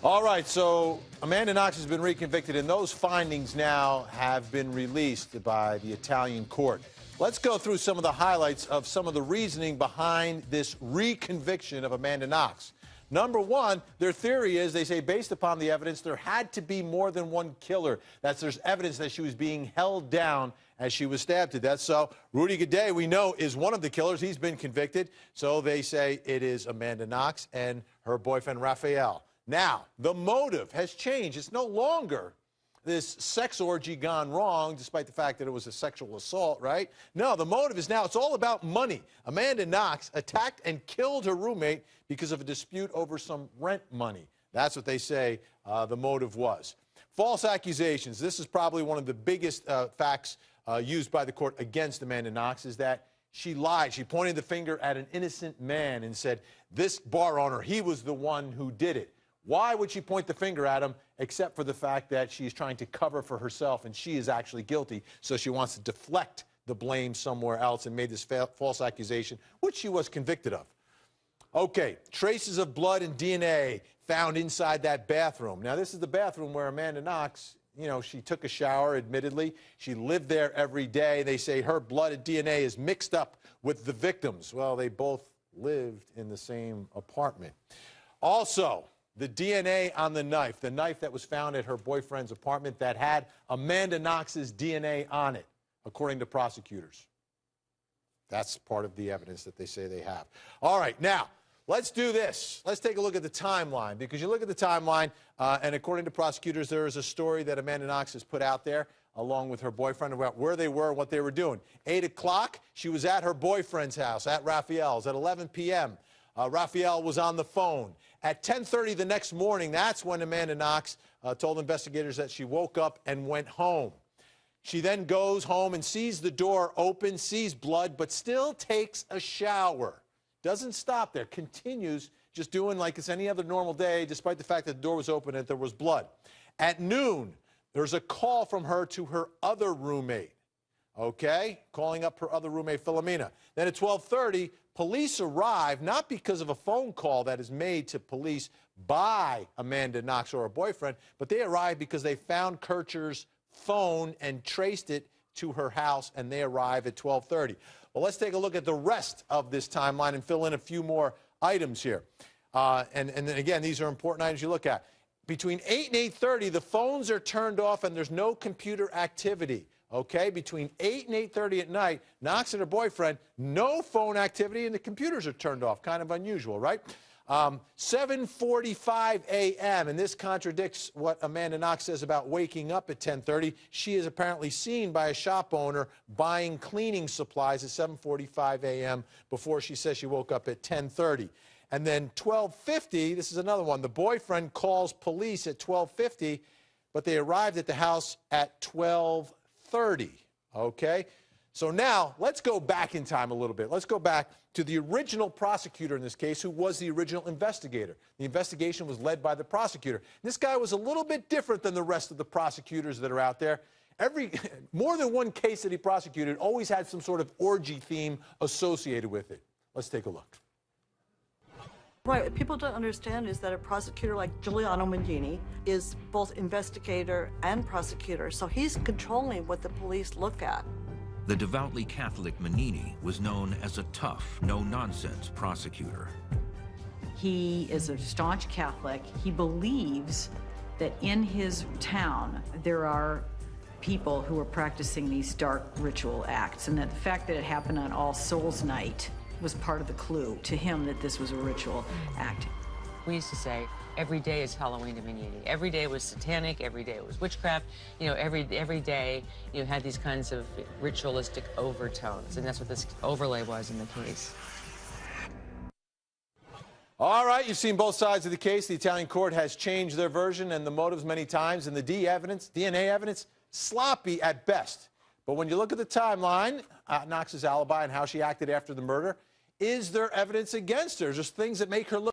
All right, so Amanda Knox has been reconvicted, and those findings now have been released by the Italian court. Let's go through some of the highlights of some of the reasoning behind this reconviction of Amanda Knox. Number one, their theory is, they say, based upon the evidence, there had to be more than one killer. There's evidence that she was being held down as she was stabbed to death. So Rudy Gaudet, we know, is one of the killers. He's been convicted. So they say it is Amanda Knox and her boyfriend, Raphael. Now, the motive has changed. It's no longer this sex orgy gone wrong, despite the fact that it was a sexual assault, right? No, the motive is now, it's all about money. Amanda Knox attacked and killed her roommate because of a dispute over some rent money. That's what they say the motive was. False accusations. This is probably one of the biggest facts used by the court against Amanda Knox, is that she lied. She pointed the finger at an innocent man and said, this bar owner, he was the one who did it. Why would she point the finger at him, except for the fact that she's trying to cover for herself and she is actually guilty, so she wants to deflect the blame somewhere else and made this false accusation, which she was convicted of. Okay, traces of blood and DNA found inside that bathroom. Now, this is the bathroom where Amanda Knox, you know, she took a shower, admittedly. She lived there every day. They say her blood and DNA is mixed up with the victims. Well, they both lived in the same apartment. Also, the DNA on the knife that was found at her boyfriend's apartment that had Amanda Knox's DNA on it, according to prosecutors. That's part of the evidence that they say they have. All right, now, let's do this. Let's take a look at the timeline, because you look at the timeline, and according to prosecutors, there is a story that Amanda Knox has put out there, along with her boyfriend, about where they were and what they were doing. 8 o'clock, she was at her boyfriend's house, at Raphael's. At 11 p.m., Raphael was on the phone. At 10:30 the next morning, that's when Amanda Knox told investigators that she woke up and went home. She then goes home and sees the door open, sees blood, but still takes a shower. Doesn't stop there, continues just doing like it's any other normal day, despite the fact that the door was open and there was blood. At noon, there's a call from her to her other roommate, okay, calling up her other roommate, Philomena. Then at 12:30, police arrive, not because of a phone call that is made to police by Amanda Knox or her boyfriend, but they arrive because they found Kircher's phone and traced it to her house, and they arrive at 12:30. Well, let's take a look at the rest of this timeline and fill in a few more items here. And then again, these are important items you look at. Between 8 and 8:30, the phones are turned off and there's no computer activity. Okay, between 8 and 8:30 at night, Knox and her boyfriend, no phone activity, and the computers are turned off. Kind of unusual, right? 7:45 a.m., and this contradicts what Amanda Knox says about waking up at 10:30. She is apparently seen by a shop owner buying cleaning supplies at 7:45 a.m. before she says she woke up at 10:30. And then 12:50, this is another one. The boyfriend calls police at 12:50, but they arrived at the house at 12:30, okay? So now, let's go back in time a little bit. Let's go back to the original prosecutor in this case, who was the original investigator. The investigation was led by the prosecutor. This guy was a little bit different than the rest of the prosecutors that are out there. More than one case that he prosecuted always had some sort of orgy theme associated with it. Let's take a look. Right, what people don't understand is that a prosecutor like Giuliano Mangini is both investigator and prosecutor, so he's controlling what the police look at. The devoutly Catholic Manini was known as a tough, no-nonsense prosecutor. He is a staunch Catholic. He believes that in his town there are people who are practicing these dark ritual acts, and that the fact that it happened on All Souls Night was part of the clue to him that this was a ritual act. We used to say, every day is Halloween to Mangini. Every day was satanic, every day was witchcraft. You know, every day you had these kinds of ritualistic overtones, and that's what this overlay was in the case. All right, you've seen both sides of the case. The Italian court has changed their version and the motives many times, and the DNA evidence, sloppy at best. But when you look at the timeline, Knox's alibi and how she acted after the murder, is there evidence against her? Just things that make her look